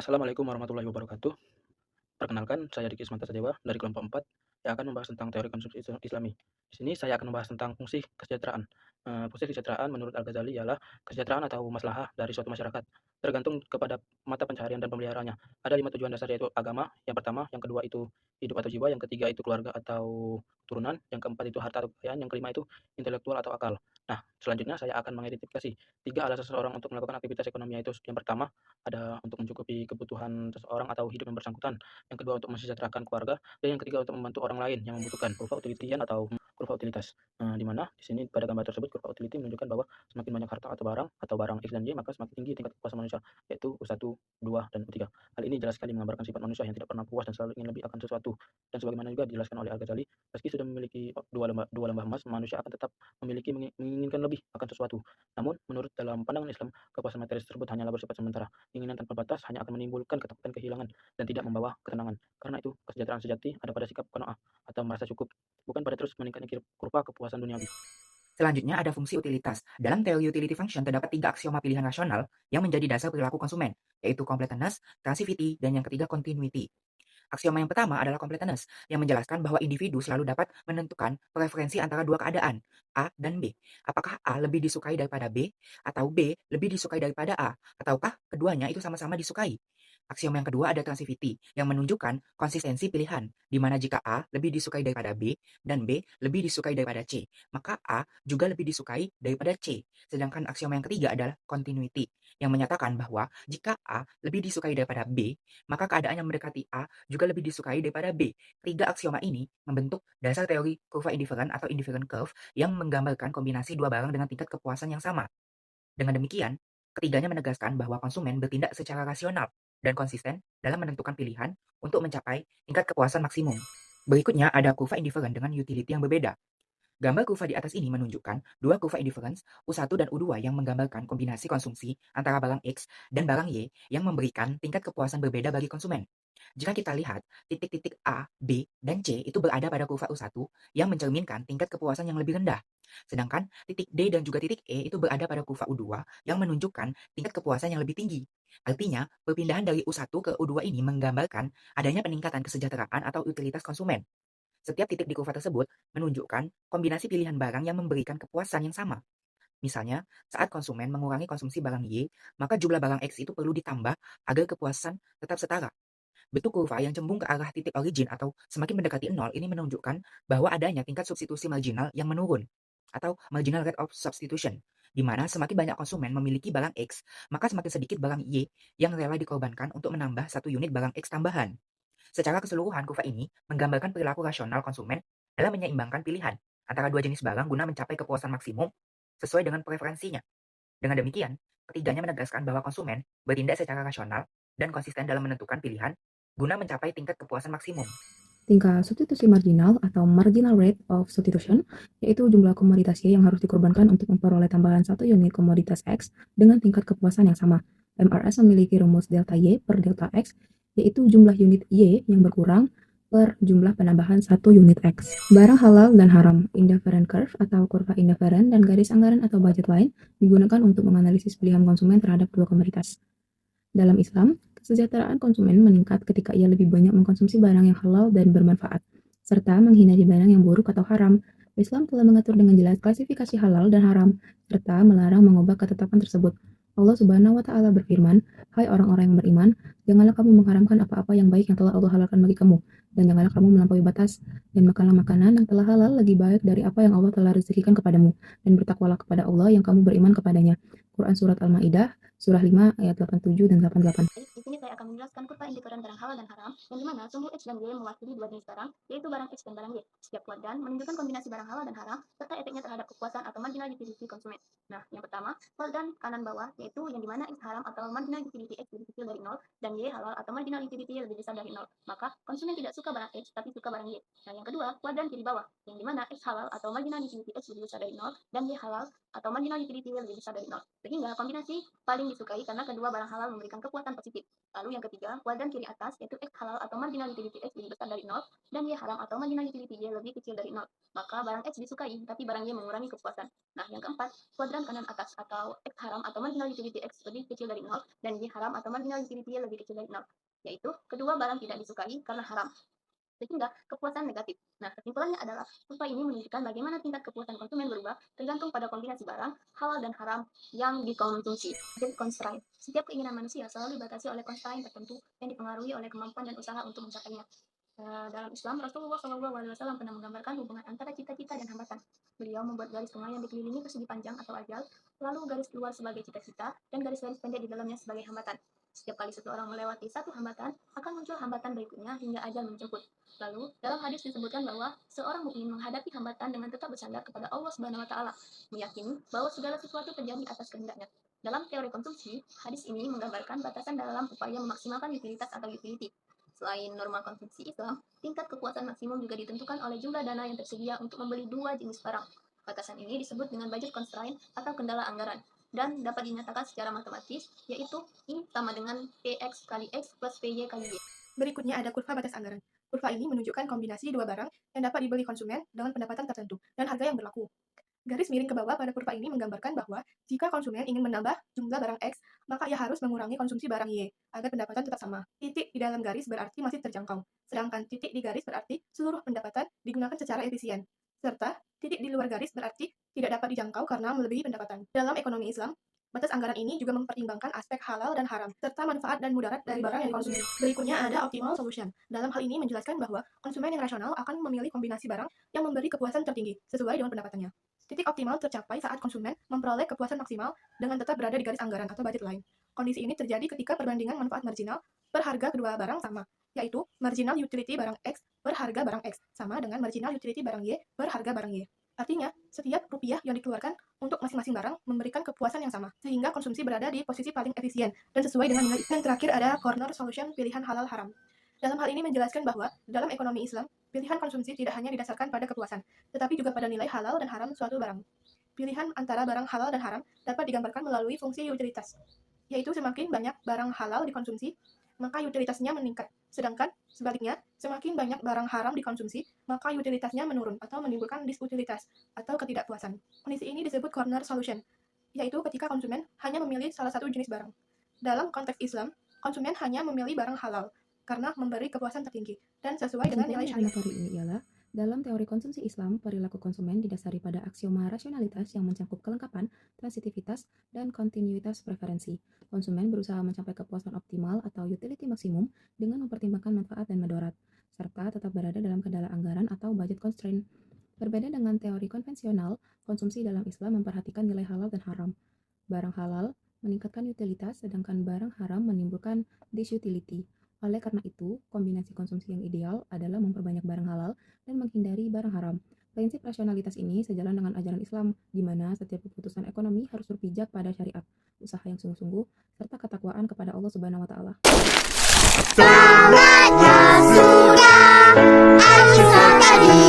Assalamualaikum warahmatullahi wabarakatuh. Perkenalkan, saya Diki Ismanta Sadewa dari kelompok 4 yang akan membahas tentang teori konsumsi Islami. Di sini saya akan membahas tentang fungsi kesejahteraan. Fungsi kesejahteraan menurut Al-Ghazali ialah kesejahteraan atau maslahah dari suatu masyarakat, tergantung kepada mata pencaharian dan pemeliharaannya. Ada 5 tujuan dasar yaitu agama, yang pertama, yang kedua itu hidup atau jiwa, yang ketiga itu keluarga atau turunan, yang keempat itu harta atau kekayaan, yang kelima itu intelektual atau akal. Nah, selanjutnya saya akan mengidentifikasi 3 alasan seseorang untuk melakukan aktivitas ekonomi, yaitu yang pertama ada untuk mencukupi kebutuhan seseorang atau hidup yang bersangkutan, yang kedua untuk mensejahterakan keluarga, dan yang ketiga untuk membantu orang lain yang membutuhkan, kurva utilitarian atau kurva utilitas. Di mana di sini pada gambar tersebut kurva utility menunjukkan bahwa semakin banyak harta atau barang X dan Y, maka semakin tinggi tingkat kepuasan manusia, yaitu U1, 2, dan U3. Hal ini jelas sekali menggambarkan sifat manusia yang tidak pernah puas dan selalu ingin lebih akan sesuatu. Dan sebagaimana juga dijelaskan oleh Al-Ghazali, meski sudah memiliki dua lembah emas, manusia akan tetap memiliki menginginkan lebih akan sesuatu. Namun, menurut dalam pandangan Islam, kepuasan materi tersebut hanyalah bersifat sementara. Keinginan tanpa batas hanya akan menimbulkan ketakutan kehilangan dan tidak membawa ketenangan. Karena itu, kesejahteraan sejati ada pada sikap qanaah atau merasa cukup, bukan pada terus meningkatkan kurva kepuasan duniawi. Selanjutnya ada fungsi utilitas. Dalam teori utility function terdapat 3 aksioma pilihan rasional yang menjadi dasar perilaku konsumen, yaitu completeness, transitivity, dan yang ketiga continuity. Aksioma yang pertama adalah completeness, yang menjelaskan bahwa individu selalu dapat menentukan preferensi antara dua keadaan, A dan B. Apakah A lebih disukai daripada B, atau B lebih disukai daripada A, ataukah keduanya itu sama-sama disukai. Aksioma yang kedua ada transitivity, yang menunjukkan konsistensi pilihan, di mana jika A lebih disukai daripada B, dan B lebih disukai daripada C, maka A juga lebih disukai daripada C. Sedangkan aksioma yang ketiga adalah continuity, yang menyatakan bahwa jika A lebih disukai daripada B, maka keadaan yang mendekati A juga lebih disukai daripada B. Tiga aksioma ini membentuk dasar teori kurva indifferent atau indifferent curve yang menggambarkan kombinasi dua barang dengan tingkat kepuasan yang sama. Dengan demikian, ketiganya menegaskan bahwa konsumen bertindak secara rasional dan konsisten dalam menentukan pilihan untuk mencapai tingkat kepuasan maksimum. Berikutnya ada kurva indifferent dengan utility yang berbeda. Gambar kurva di atas ini menunjukkan dua kurva indifference U1 dan U2 yang menggambarkan kombinasi konsumsi antara barang X dan barang Y yang memberikan tingkat kepuasan berbeda bagi konsumen. Jika kita lihat, titik-titik A, B, dan C itu berada pada kurva U1 yang mencerminkan tingkat kepuasan yang lebih rendah. Sedangkan titik D dan juga titik E itu berada pada kurva U2 yang menunjukkan tingkat kepuasan yang lebih tinggi. Artinya, perpindahan dari U1 ke U2 ini menggambarkan adanya peningkatan kesejahteraan atau utilitas konsumen. Setiap titik di kurva tersebut menunjukkan kombinasi pilihan barang yang memberikan kepuasan yang sama. Misalnya, saat konsumen mengurangi konsumsi barang Y, maka jumlah barang X itu perlu ditambah agar kepuasan tetap setara. Bentuk kurva yang cembung ke arah titik origin atau semakin mendekati nol ini menunjukkan bahwa adanya tingkat substitusi marginal yang menurun, atau marginal rate of substitution, di mana semakin banyak konsumen memiliki barang X, maka semakin sedikit barang Y yang rela dikorbankan untuk menambah satu unit barang X tambahan. Secara keseluruhan, kurva ini menggambarkan perilaku rasional konsumen dalam menyeimbangkan pilihan antara dua jenis barang guna mencapai kepuasan maksimum sesuai dengan preferensinya. Dengan demikian, ketiganya menegaskan bahwa konsumen bertindak secara rasional dan konsisten dalam menentukan pilihan guna mencapai tingkat kepuasan maksimum. Tingkat substitusi marginal atau marginal rate of substitution, yaitu jumlah komoditas Y yang harus dikorbankan untuk memperoleh tambahan satu unit komoditas X dengan tingkat kepuasan yang sama. MRS memiliki rumus delta Y per delta X, yaitu jumlah unit Y yang berkurang per jumlah penambahan satu unit X. Barang halal dan haram, indifferent curve atau kurva indifferent dan garis anggaran atau budget line digunakan untuk menganalisis pilihan konsumen terhadap dua komoditas. Dalam Islam, kesejahteraan konsumen meningkat ketika ia lebih banyak mengkonsumsi barang yang halal dan bermanfaat, serta menghindari barang yang buruk atau haram. Islam telah mengatur dengan jelas klasifikasi halal dan haram, serta melarang mengubah ketetapan tersebut. Allah Subhanahu wa Ta'ala berfirman, "Hai orang-orang yang beriman, janganlah kamu mengharamkan apa-apa yang baik yang telah Allah halalkan bagi kamu, dan janganlah kamu melampaui batas, dan makanlah makanan yang telah halal lebih baik dari apa yang Allah telah rezekikan kepadamu, dan bertakwalah kepada Allah yang kamu beriman kepadanya." Quran Surat Al-Ma'idah Surah 5 ayat 87 dan 88. Baik, di sini saya akan menjelaskan kurva indikator barang halal dan haram, yang dimana sumbu X dan Y mewakili dua jenis barang, yaitu barang X dan barang Y. Setiap kuadran menunjukkan kombinasi barang halal dan haram, serta efeknya terhadap kepuasan atau marginal utility konsumen. Nah, yang pertama, kuadran kanan bawah, yaitu yang dimana X haram atau marginal utility X lebih kecil dari 0, dan Y halal atau marginal utility lebih besar dari 0. Maka, konsumen tidak suka barang X, tapi suka barang Y. Nah, yang kedua, kuadran kiri bawah, yang dimana X halal atau marginal utility X lebih besar dari 0, dan Y halal atau marginal utility lebih besar dari 0. Sehingga kombinasi paling disukai karena kedua barang halal memberikan kekuatan positif. Lalu yang ketiga, kuadran kiri atas yaitu X halal atau marginal utility X lebih besar dari 0 dan Y haram atau marginal utility Y lebih kecil dari 0. Maka barang X disukai tapi barang Y mengurangi kepuasan. Nah, yang keempat, kuadran kanan atas atau X haram atau marginal utility X lebih kecil dari 0 dan Y haram atau marginal utility Y lebih kecil dari 0. Yaitu kedua barang tidak disukai karena haram, sehingga kepuasan negatif. Nah, kesimpulannya adalah kurva ini menunjukkan bagaimana tingkat kepuasan konsumen berubah tergantung pada kombinasi barang halal dan haram yang dikonsumsi. Jadi constraint. Setiap keinginan manusia selalu dibatasi oleh constraint tertentu yang dipengaruhi oleh kemampuan dan usaha untuk mencapainya. Dalam Islam, Rasulullah SAW pernah menggambarkan hubungan antara cita-cita dan hambatan. Beliau membuat garis tengah yang dikelilingi persegi panjang atau ajal, lalu garis luar sebagai cita-cita, dan garis-garis pendek di dalamnya sebagai hambatan. Setiap kali seseorang melewati satu hambatan, akan muncul hambatan berikutnya hingga ajal menjemput. Lalu, dalam hadis disebutkan bahwa seorang mukmin menghadapi hambatan dengan tetap bersandar kepada Allah Subhanahu wa Ta'ala, meyakini bahwa segala sesuatu terjadi atas kehendaknya. Dalam teori konsumsi, hadis ini menggambarkan batasan dalam upaya memaksimalkan utilitas atau utility. Selain norma konsumsi Islam, tingkat kepuasan maksimum juga ditentukan oleh jumlah dana yang tersedia untuk membeli dua jenis barang. Batasan ini disebut dengan budget constraint atau kendala anggaran, dan dapat dinyatakan secara matematis, yaitu I sama dengan PX kali X plus PY kali Y. Berikutnya ada kurva batas anggaran. Kurva ini menunjukkan kombinasi dua barang yang dapat dibeli konsumen dengan pendapatan tertentu dan harga yang berlaku. Garis miring ke bawah pada kurva ini menggambarkan bahwa jika konsumen ingin menambah jumlah barang X, maka ia harus mengurangi konsumsi barang Y agar pendapatan tetap sama. Titik di dalam garis berarti masih terjangkau, sedangkan titik di garis berarti seluruh pendapatan digunakan secara efisien, serta titik di luar garis berarti tidak dapat dijangkau karena melebihi pendapatan. Dalam ekonomi Islam, batas anggaran ini juga mempertimbangkan aspek halal dan haram, serta manfaat dan mudarat dari barang yang dikonsumsi. Berikutnya ada optimal solution. Dalam hal ini menjelaskan bahwa konsumen yang rasional akan memilih kombinasi barang yang memberi kepuasan tertinggi, sesuai dengan pendapatannya. Titik optimal tercapai saat konsumen memperoleh kepuasan maksimal dengan tetap berada di garis anggaran atau budget line. Kondisi ini terjadi ketika perbandingan manfaat marginal per harga kedua barang sama, yaitu marginal utility barang X per harga barang X sama dengan marginal utility barang Y per harga barang Y. Artinya, setiap rupiah yang dikeluarkan untuk masing-masing barang memberikan kepuasan yang sama, sehingga konsumsi berada di posisi paling efisien dan sesuai dengan nilai. Yang terakhir ada corner solution pilihan halal haram. Dalam hal ini menjelaskan bahwa dalam ekonomi Islam, pilihan konsumsi tidak hanya didasarkan pada kepuasan, tetapi juga pada nilai halal dan haram suatu barang. Pilihan antara barang halal dan haram dapat digambarkan melalui fungsi utilitas, yaitu semakin banyak barang halal dikonsumsi, maka utilitasnya meningkat. Sedangkan sebaliknya, semakin banyak barang haram dikonsumsi, maka utilitasnya menurun atau menimbulkan disutilitas atau ketidakpuasan. Kondisi ini disebut corner solution, yaitu ketika konsumen hanya memilih salah satu jenis barang. Dalam konteks Islam, konsumen hanya memilih barang halal karena memberi kepuasan tertinggi dan sesuai dengan nilai syariah. Teori ini ialah, dalam teori konsumsi Islam, perilaku konsumen didasari pada aksioma rasionalitas yang mencakup kelengkapan, transitivitas, dan kontinuitas preferensi. Konsumen berusaha mencapai kepuasan optimal atau utility maksimum dengan mempertimbangkan manfaat dan mudarat, serta tetap berada dalam kendala anggaran atau budget constraint. Berbeda dengan teori konvensional, konsumsi dalam Islam memperhatikan nilai halal dan haram. Barang halal meningkatkan utilitas, sedangkan barang haram menimbulkan disutility. Oleh karena itu, kombinasi konsumsi yang ideal adalah memperbanyak barang halal dan menghindari barang haram. Prinsip rasionalitas ini sejalan dengan ajaran Islam, di mana setiap keputusan ekonomi harus berpijak pada syariat, usaha yang sungguh-sungguh, serta ketakwaan kepada Allah Subhanahu wa Ta'ala. Sahabatnya sudah, aku tadi.